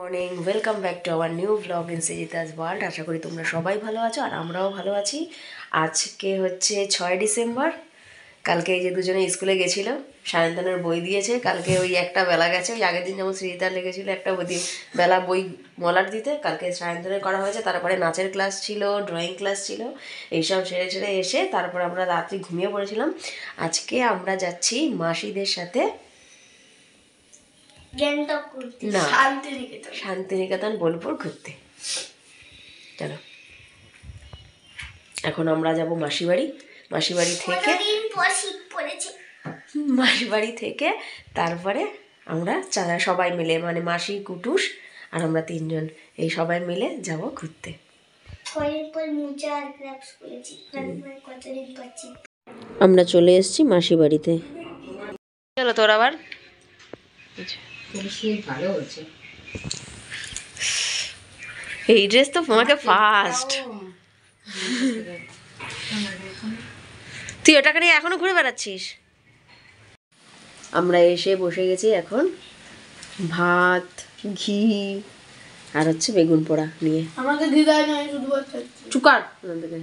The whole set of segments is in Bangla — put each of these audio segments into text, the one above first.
Morning, welcome back to our new blog in Srijita's world. আশা করি তোমরা সবাই ভালো আছো আর আমরাও ভালো আছি। আজকে হচ্ছে 6 ডিসেম্বর। কালকে এই যে দুজনে স্কুলে গেছিলো, সায়ন্তনের বই দিয়েছে। কালকে ওই একটা বেলা গেছে, ওই আগের দিন যেমন সৃজিতার লেগেছিলো একটা বেলা বই মলাট দিতে, কালকে সায়ন্তনের করা হয়েছে। তারপরে নাচের ক্লাস ছিল, ড্রয়িং ক্লাস ছিল, এইসব সেরে সেরে এসে তারপর আমরা রাত্রি ঘুমিয়ে পড়েছিলাম। আজকে আমরা যাচ্ছি মাসিদের সাথে শান্তিনিকেতন বোলপুর ঘুরতে। চলো, এখন আমরা যাব মাসিবাড়ি থেকে তারপরে আমরা সবাই মিলে, মানে মাসি, কুটুস আর আমরা তিনজন, এই সবাই মিলে যাব ঘুরতে। আমরা চলে এসেছি মাসি বাড়িতে। চলো তোর আবার ভালো হচ্ছে। এই ড্রেস তো তোমাকে ফার্স্ট। তুই ওটাকে নিয়ে এখনো ঘুরে বেড়াচ্ছিস। আমরা এসে বসে গেছি এখন ভাত, ঘি আর হচ্ছে বেগুন পোড়া নিয়ে। আমাকে ঘি দেয় না, শুধু বলতে চুকার থেকে।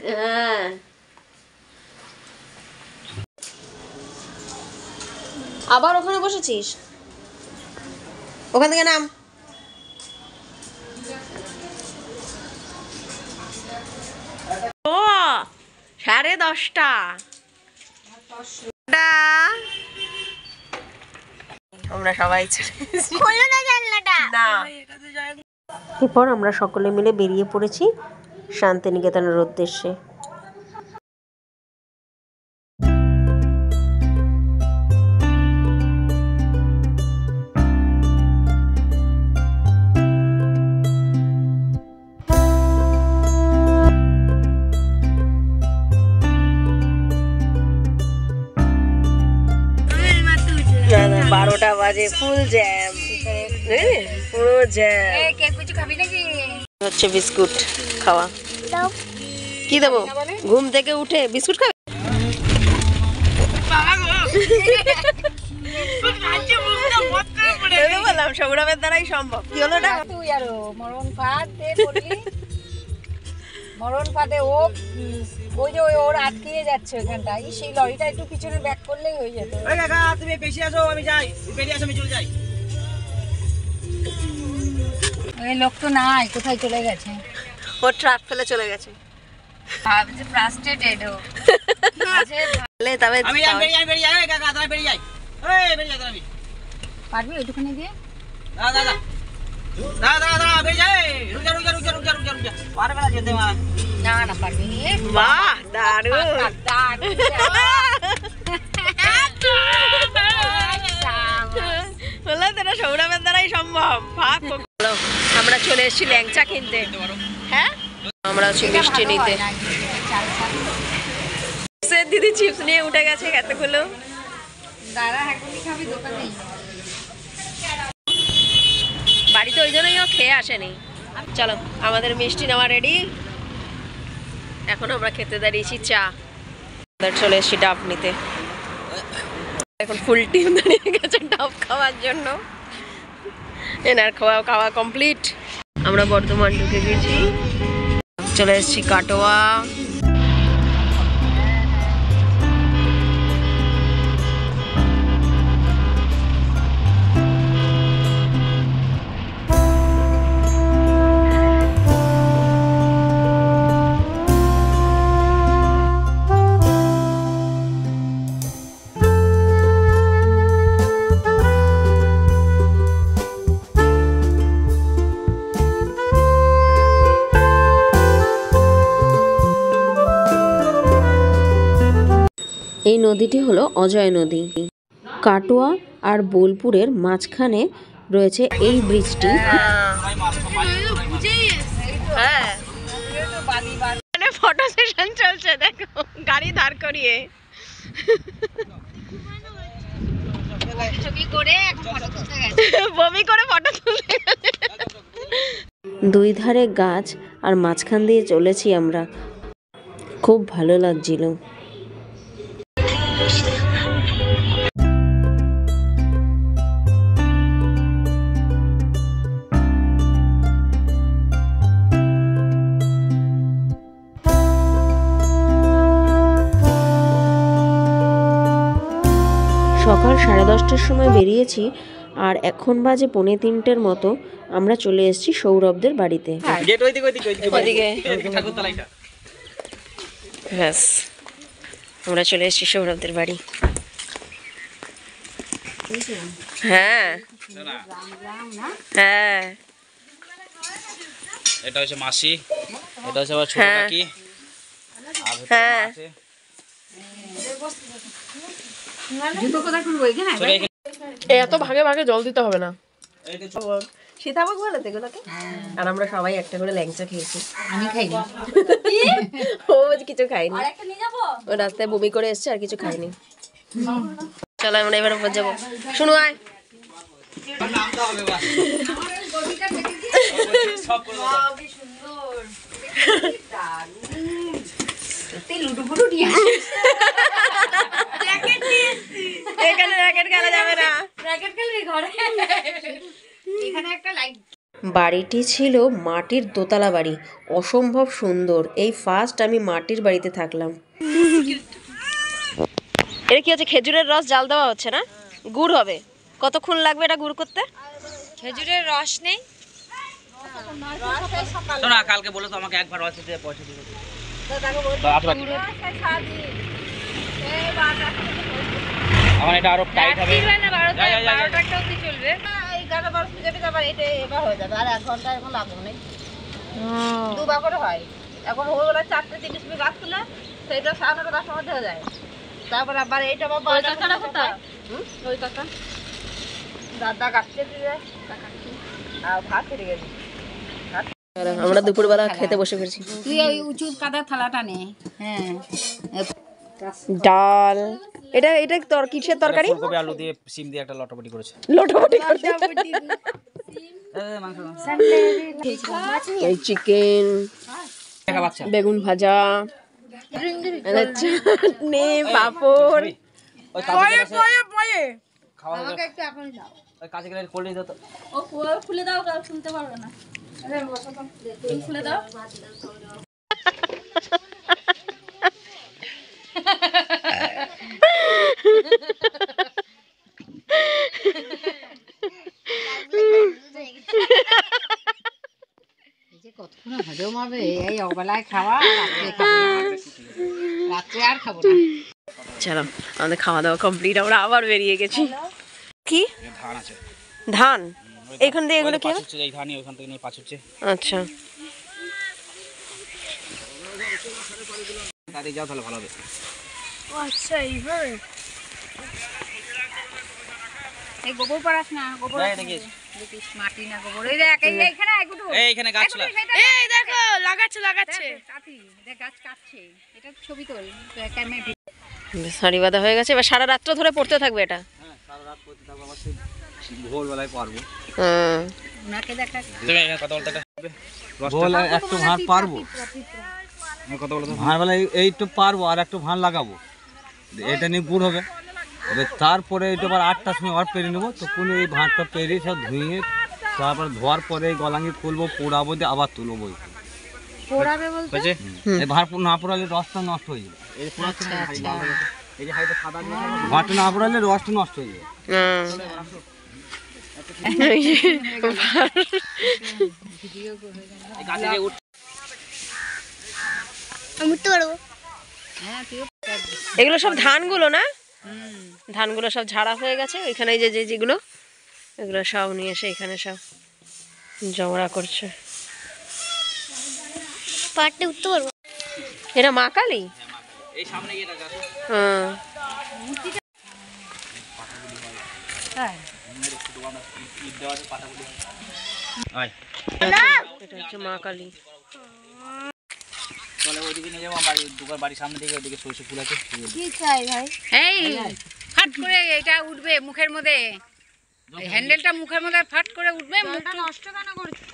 হ্যাঁ, আবার ওখানে বসেছিস? ওখান থেকে নাম। ও 10:30। আমরা সবাই এরপর আমরা সকলে মিলে বেরিয়ে পড়েছি শান্তিনিকেতনের উদ্দেশ্যে। বারোটা বাজে, ফুল জ্যাম, পুরো জ্যাম। হচ্ছে বিস্কুট খাওয়া। কি দেবো? ঘুম থেকে উঠে বিস্কুট খাবে? বললাম সৌরভের দ্বারাই সম্ভব। কি হলো না? মরণ ফাঁদে ও ওই যে ওর আটকিয়ে যাচ্ছে ওখানটায়, সেই লরিটা একটু পিছনে ব্যাক করলেই হয়ে যেত। ওই কাকা তুমি বেশি আসো, আমি যাই, বেরিয়ে আসো, আমি চলে যাই। ওই লোক তো নাই, কোথায় চলে গেছে? ও ট্রাক ফেলে চলে গেছে। ভাবছে ফ্রাস্ট্রেটেড ও। তবে আমি বেরিয়ে যাই কাকা, তুমি বেরিয়ে যাই। এই বেরিয়ে যাই তুমি। পারবি ওইটুখানে গিয়ে? দাদা বেরিয়ে যাই। রুক যা। পারবে না যেতে মা। না পারবি। বাহ, দারুণ। বললাম তোরা সৌরভের দ্বারাই সম্ভব। আমরা চলে এসেছি ল্যাংচা কিনতে। হ্যাঁ, আমরা হচ্ছে মিষ্টি নিতে। দিদি চিপস নিয়ে উঠে গেছে এতগুলো। দাদা এখনই খাবি দোকানে? বাড়িতে ওই জন্যই ও খেয়ে আসেনি। চলো, আমাদের মিষ্টি নেওয়া রেডি। এখন আমরা খেতে দাঁড়িয়েছি চা। চলে এসেছি ডাব নিতে। এখন ফুল টিম দাঁড়িয়ে গেছে ডাব খাওয়ার জন্য। এনার খাওয়া কমপ্লিট। আমরা বর্ধমান ঢুকে গেছি, চলে এসেছি কাটোয়া। এই নদীটি হলো অজয় নদী। কাটোয়া আর বোলপুরের মাঝখানে রয়েছে এই ব্রিজটি। ফটো সেশন চলছে, দেখো গাড়ি দাঁড় করিয়ে। বমি করে ফটো তুলতে গেছে। দুই ধারে গাছ আর মাঝখান দিয়ে চলেছি আমরা। খুব ভালো লাগছিল। 10টার সময় বেরিয়েছি আর এখন বাজে 2:45-এর মতো। আমরা চলে এসেছি সৌরভদের বাড়িতে। গেট ওইদিকে ওইদিকে ঠাকুরতলা এটা। ব্যাস আমরা চলে এসেছি সৌরভদের বাড়ি। হ্যাঁ হ্যাঁ, এটা হচ্ছে মাসি, এটা হচ্ছে আবার ছোট কাকি, আর হচ্ছে মা আছে। জুতো কোথায় খুলবো? এখানে চলে এখানে। এত ভাগে ভাগে জল দিতে হবে না। সীতাভোগ বলে তো এগুলোকে। আর আমরা সবাই একটা করে ল্যাংচা খেয়েছি। আমি খাইনি। ও কিছু খাইনি, ও রাস্তায় বমি করে এসছে আর কিছু খাইনি। চলো আমরা এবার উপর যাবো। শুনু আয়। নামতে হবে বাস। সব করে এখানে র্যাকেট খেলা যাবে না। এখানে একটা লাইট। বাড়িটি ছিল মাটির দোতলা বাড়ি, অসম্ভব সুন্দর। এই ফার্স্ট আমি মাটির বাড়িতে থাকলাম। এটা কি হচ্ছে? খেজুরের রস জাল দেওয়া হচ্ছে না? গুড় হবে। কতক্ষণ লাগবে এটা গুড় করতে? খেজুরের রস নেই। শোনা, কালকে বলে তো আমাকে একবার রসে দিয়ে পয়সা দিতে। আমার এটা আরো টাইট হবে। দুবার করে হয়। এখন ভোরবেলা 4:30 মিনিট রাত খুলে সেইটা 9:30 10টার মধ্যে হয়ে যায়। তারপর আবার এইটা আবার 12টা কোথায়? ওই কাকা দাদা কাটতে দিয়ে আর ভাত খেতে গেছি। আমরা দুপুরবেলা খেতে বসে পড়েছি। তুই ওই উঁচু কাদার থালাটা নে। হ্যাঁ, ডাল। এটা এটা কিসের তরকারি? ফুলকপি আলু দিয়ে সিম দিয়ে একটা লটপটি করেছে। লোটামুটি করতে। এই চিকেন, দেখা বাচ্চা বেগুন ভাজা, চাটনি, পাপড়। ওই কাজে খাওয়া হবে। আমাকে একটু এখনই দাও। ওই কাজে গেলে কোল্ড ড্রিঙ্ক দাও তো। ও খুলে দাও, কাল শুনতে পারবে না। আরে বসো তো, খুলে দাও। কতক্ষণ হজম হবে? এই অবেলায় খাওয়া, রাত্রে খাবো না। রাত্রে আর খাবো না। চলো আমাদের খাওয়া দাওয়া কমপ্লিট, আমরা আবার বেরিয়ে গেছি। কি ধান আছে? ধান এখান দিয়ে এগুলো কি? এই ধানই ওখান থেকে নিয়ে পাঁচ হচ্ছে। আচ্ছা তাড়াতাড়ি যাও তাহলে ভালো হবে। আচ্ছা এইভাবে এই গোবর পাড়াস না, গোবর দেখিস মাটি না গোবর। এই দেখ এইখানে একটু এইখানে গাছ ছিল। এই দেখো লাগাচ্ছে কাটি দেখ গাছ কাটছে। এটা ছবি তোল ক্যামেরা। শাড়ি বাঁধা হয়ে গেছে, এবার সারা রাত্র ধরে পড়তে থাকবে এটা। হ্যাঁ, সারা রাত পড়তে থাকবো, আবার সেই ভোরবেলায় পারবো। ওনাকে দেখা তুমি এখানে কথা বলতে বল একটু ভাঁড় পারবো, কথা বলতে ভাঁড় বেলা এইটু পারবো আর একটু ভাঁড় লাগাবো, এটা নিয়ে গুড় হবে। এবার তারপরে এইটা আবার 8টার সময় আবার পেরে নেবো, তো কোনো এই ভাঁড়টা পেরিয়ে সব ধুয়ে তারপর ধোয়ার পরে এই গলাঙ্গি খুলবো, পোড়াবো দিয়ে আবার তুলবো বই। পোড়াবে বলতে হয়েছে। এই ভাঁড় না পোড়ালে রসটা নষ্ট হয়ে যাবে। এই যে পোড়াচ্ছে না, এই যে হাইতে সাদা দিয়ে ভাঁড়টা না পোড়ালে রসটা নষ্ট হয়ে যাবে। এই গাছে যে উঠ এগুলো সব ধানগুলো না? ধানগুলো সব ঝাড়া হয়ে গেছে ওইখানে, যে যেগুলো এগুলো সব নিয়ে এসে এখানে সব জমা করছে। পাটে উঠতে পারবো। এটা মা কালী? এই সামনে গিয়ে দেখা। হ্যাঁ এটা হচ্ছে মা কালী। চলে ওইদিকে নিয়ে যাবো, বাড়ি দুবার বাড়ির সামনে দিকে ওইদিকে সরষে ফুল আছে। কি চাই ভাই? এই ফাট করে এটা উঠবে মুখের মধ্যে, এই হ্যান্ডেলটা মুখের মধ্যে ফাট করে উঠবে। মুখটা নষ্ট কেন করছিস?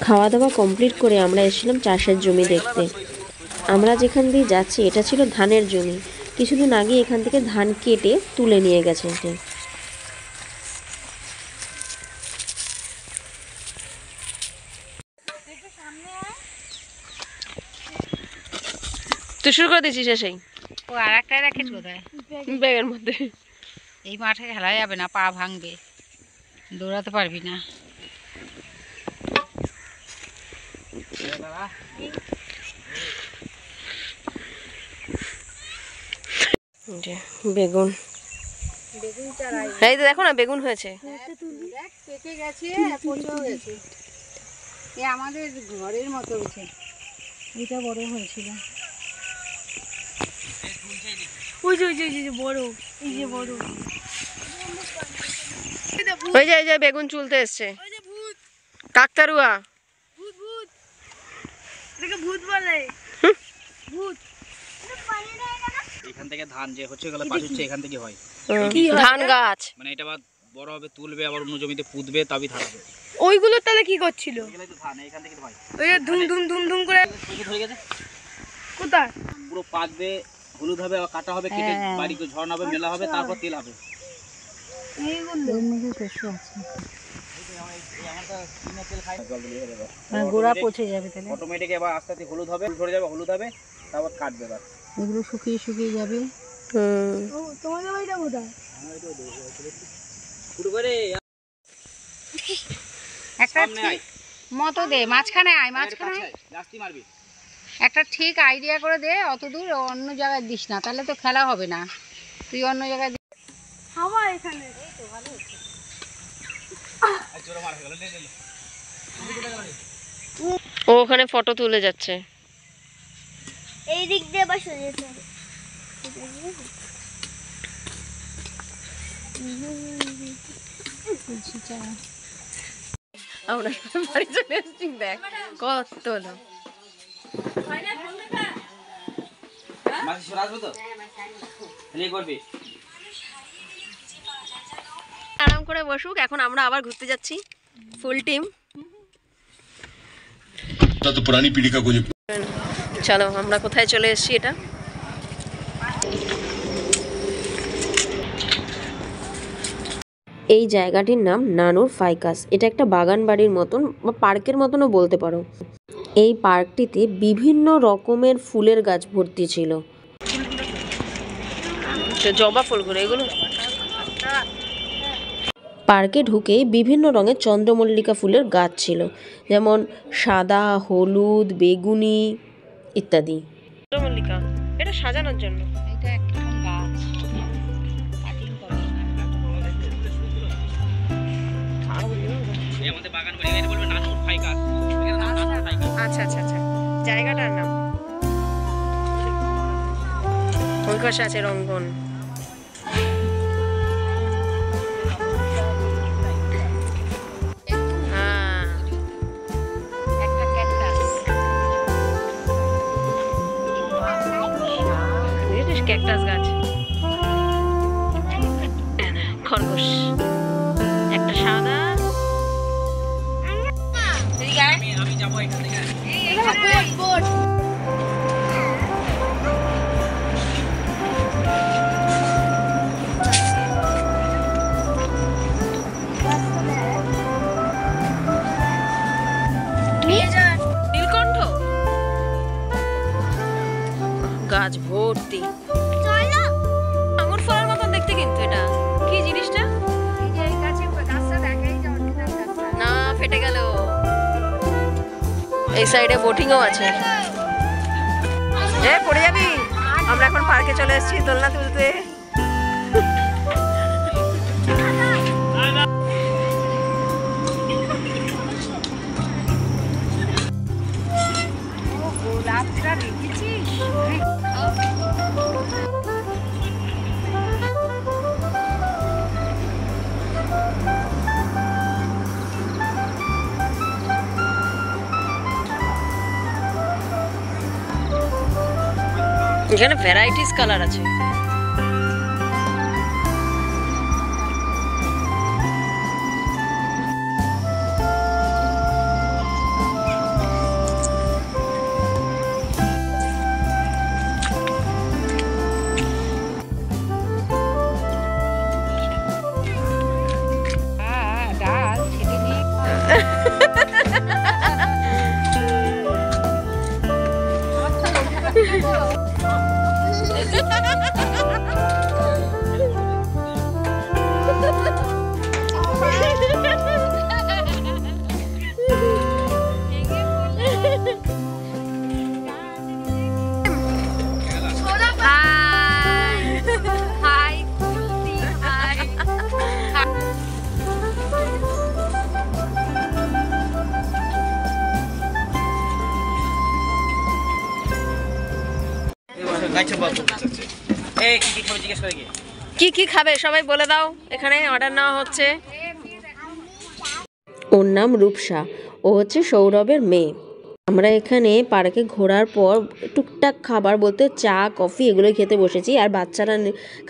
খাওয়া দাওয়া কমপ্লিট করে আমরা এসেছিলাম চাষের জমি দেখতে। আমরা যেখান দিয়ে যাচ্ছি এটা ছিল ধানের জমি। কিছুদিন আগে এখান থেকে ধান কেটে তুলে নিয়ে গেছে। তুই শুরু করে দিয়েছিস এসেই? ও আর একটাই রেখেছ কোথায়? ব্যাগের মধ্যে। এই মাঠে খেলা যাবে না, পা ভাঙবে, দৌড়াতে পারবি না। বেগুন, বেগুন চারাই এই তো দেখো না বেগুন হয়েছে। দেখ পেকে গেছে, পচেও গেছে। এ আমাদের ঘরের মতো হয়েছে, এটা বড় হয়েছিল। ওই যে বড়, এই যে বড়, ওই যে বেগুন চুলতে এসছে। কাকতারুয়া, ভূত বলে। এখান থেকে ধান যে হচ্ছে গেলে পাশ হচ্ছে এখান থেকে হয় ধান গাছ, মানে এটা আবার বড় হবে, তুলবে, আবার অন্য জমিতে পুঁতবে, তবেই ধান হবে। ওইগুলো তাহলে কি করছিল? এগুলোই তো ধান, এখান থেকে হয়। ওই যে ধুম ধুম ধুম ধুম করে। হয়ে গেছে, কোথায়? পুরো পাকবে, হলুদ হবে, আবার কাটা হবে, কেটে বাড়ি করে ঝরনা হবে, মেলা হবে, তারপর তেল হবে। গোড়া পচে যাবে, তাহলে অটোমেটিক এবার আস্তে আস্তে হলুদ হবে, ধরে যাবে, হলুদ হবে, তারপর কাটবে। এবার এগুলো শুকিয়ে শুকিয়ে যাবে। তোমাদের বাড়িটা কোথায়? শুরু করে একটা ঠিক মতো দে, মাঝখানে আয়, মাঝখানে জাস্তি মারবি। একটা ঠিক আইডিয়া করে দে, অত দূর অন্য জায়গায় দিস না, তাহলে তো খেলা হবে না। তুই অন্য জায়গায় আমার এখানে। ও ওখানে ফটো তুলে যাচ্ছে। এই দিক দিয়ে বা সোজা আমরা বাড়ি চলে এসেছি, দেখ কত লোক। আরাম করে বসুক, এখন আমরা আবার ঘুরতে যাচ্ছি ফুল টিম। तो पुरानी पीढ़ी का कुछ চলো আমরা কোথায় চলে এসেছি, এটা এই জায়গাটির নাম নানুর ফাইকাস। এটা একটা বাগান বাড়ির মতন বা পার্কের মতনও বলতে পারো। এই পার্কটিতে বিভিন্ন রকমের ফুলের গাছ ভর্তি ছিল। জবা ফুলগুলো এগুলো। পার্কে ঢুকেই বিভিন্ন রঙের চন্দ্রমল্লিকা ফুলের গাছ ছিল, যেমন সাদা, হলুদ, বেগুনি ইত্যাদি। চন্দ্রমল্লিকা এটা সাজানোর জন্য। এটা একটা গাছ কাটিং করে। এই আমাদের বাগান বাড়ি, এটা বলবে নানুর ফাইকাস। এর নাম নানুর ফাইকাস। আচ্ছা আচ্ছা আচ্ছা, জায়গাটার নাম। ওই পাশে আছে রঙ্গন। একটা ক্যাকটাস। ক্যাকটাস গাছ, খরগোশ, একটা সাদা। আমি যাবো এখান থেকে। নীলকণ্ঠ গাছ ভর্তি আঙুর ফলের মতন দেখতে, কিন্তু এটা কি জিনিসটা? না, ফেটে গেল। এই সাইডে বোটিংও আছে। পড়ে যাবি। আমরা এখন পার্কে চলে এসেছি দোলনা তুলতে। গোলাপটা দেখেছিস? এখানে ভ্যারাইটিস কালার আছে। ডাল ছেড়ে নিয়ে আচ্ছা বাবু এই কি খাবে জিজ্ঞেস করে গিয়ে কি কি খাবে সবাই বলে দাও, এখানে অর্ডার নেওয়া হচ্ছে। ওর নাম রূপসা, ও হচ্ছে সৌরভের মেয়ে। আমরা এখানে পার্কে ঘোরার পর টুকটাক খাবার বলতে চা কফি এগুলো খেতে বসেছি, আর বাচ্চারা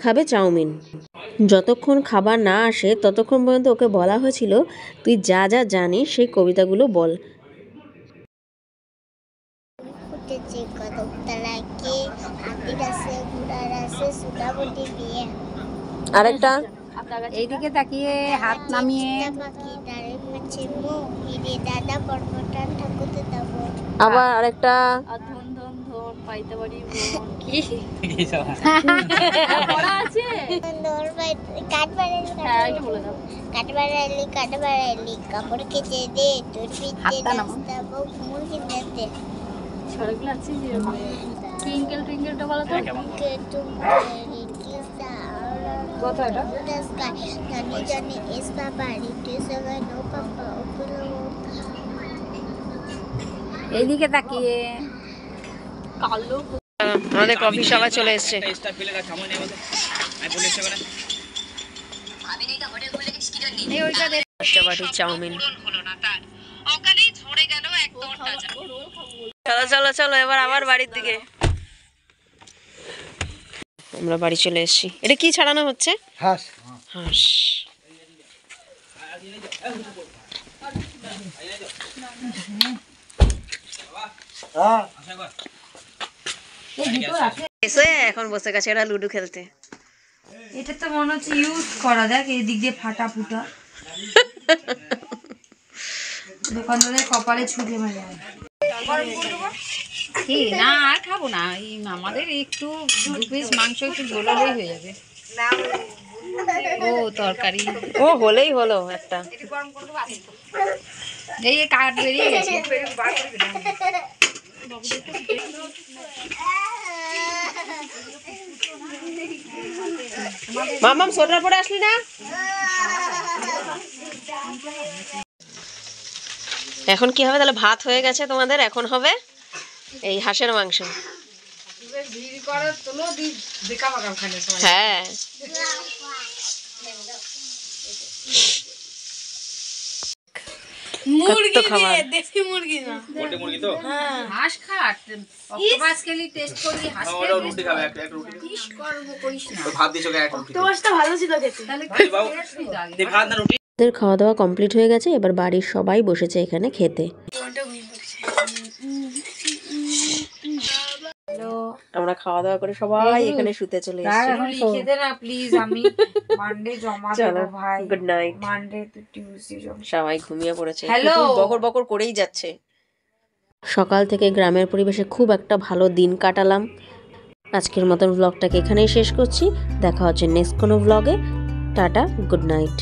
খাবে চাউমিন। যতক্ষণ খাবার না আসে ততক্ষণ পর্যন্ত ওকে বলা হয়েছিল তুই যা যা জানিস সেই কবিতাগুলো বল। ফুটেছে কদমতলাকে, হাতির আছে ঘোড়ার আছে সুতাবটি বিয়ে। আরেকটা এইদিকে তাকিয়ে হাত নামিয়ে পাখি তারে কাছে মুখ হিরে দাদা পর্বতার ঠাকুরতে যাব। আবার আরেকটা ধন ধন ধন পাইতে পারি কি সব পড়া আছে। দৌড় পাই কাট বাড়াইলি হ্যাঁ এটা বলে দাও। কাট বাড়াইলি কাপড় কেচে দে তোর পিঠে নাস্তাবো ঘুমুর কিনে দে। ছড়াগুলো আছে যে টুইঙ্কেল টুইঙ্কেলটা বলো তো কে তুমি কিসা কত এটা the sky. Johnny, Johnny is Papa. It is a no Papa. এইদিকে তাকিয়ে কালো আমাদের কফি সবাই চলে এসছে। স্টার ফিলে রাখ সামনে নেই মতো আমি বলে এসে মানে এই ওইটা দে বাটির চাউমিন। চলো চলো চলো এবার আবার বাড়ির দিকে। আমরা বাড়ি চলে এসেছি। এটা কি ছাড়ানো হচ্ছে? হাঁস। হাঁস। এসে এখন বসে গেছে এরা লুডো খেলতে। এটা তো মনে হচ্ছে ইউজ করা, দেখ এই দিক দিয়ে ফাটা ফুটা। দোকানদারের কপালে ছুটে মারে কি না, আর খাবো না। এই আমাদের একটু 2 পিস মাংস একটু গোলালেই হয়ে যাবে। ও তরকারি ও হলেই হলো একটা। এই কাঠ বেরিয়ে গেছে। মামাম সোয়েটার পরে আসলি না? এখন কি হবে তাহলে? ভাত হয়ে গেছে তোমাদের, এখন হবে এই হাঁসের মাংস। হ্যাঁ মুরগি খাবার। দেশি মুরগি না, গোটে মুরগি তো হাঁস খাট। অক্টোপাস খেলি টেস্ট করলি, হাঁস ওটা রুটি খাবে একটা রুটি কিস করব করিস না। তো ভাত দিছো একটা রুটি অক্টোপাসটা ভালো ছিল খেতে। তাহলে ভাই বাবু দে ভাত না রুটি। আমাদের খাওয়া দাওয়া কমপ্লিট হয়ে গেছে, এবার বাড়ির সবাই বসেছে এখানে খেতে। আমরা খাওয়া দাওয়া করে সবাই এখানে শুতে চলে এসেছি। এখন লিখে দে না প্লিজ, আমি মানডে জমা দেব ভাই। Good night. Monday to Tuesday জমা। সবাই ঘুমিয়ে পড়েছে, Hello! বকর বকর করেই যাচ্ছে। সকাল থেকে গ্রামের পরিবেশে খুব একটা ভালো দিন কাটালাম। আজকের মতন ব্লগটাকে এখানেই শেষ করছি। দেখা হচ্ছে নেক্সট কোনো ব্লগে। Tata, good night.